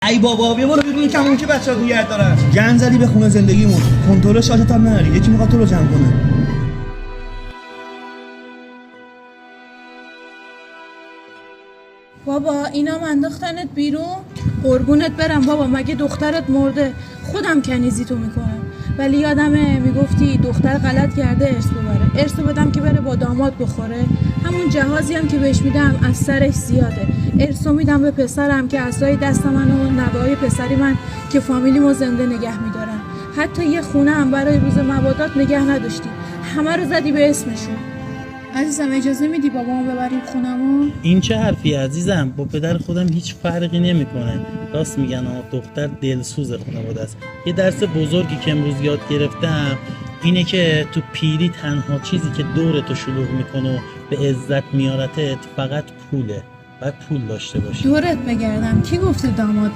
ای بابا بیا برو بیرون کمون که بچه‌ها نگه دارن. گند زدی به خونه زندگیمون. کنترل شاتت هم نداری. یکی میخواد تو رو جمع کنه. بابا اینا انداختنت بیرون؟ قربونت برم بابا، مگه دخترت مرده؟ خودم کنیزی تو میکنم. ولی یادمه میگفتی دختر غلط کرده ارث ببره. ارث بدم که بره با داماد بخوره. همون جهازی هم که بهش میدم از سرش زیاده. ارثو میدم به پسرم که اسای دست من و نوه‌های پسری من که فامیلیمو زنده نگه میدارن. حتی یه خونه هم برای روز مبادات نگه نداشتی. همه رو زدی به اسمشون. عزیزم اجازه میدی بابامو ببریم خونمون؟ این چه حرفی عزیزم؟ با پدر خودم هیچ فرقی نمیکنه. راست میگن دختر دلسوز خانواده است. یه درس بزرگی که امروز یاد گرفتم اینه که تو پیری تنها چیزی که دورتو شلوغ میکنه و به عزت میارتت فقط پوله. باید پول داشته باشی. دورت بگردم کی گفته داماد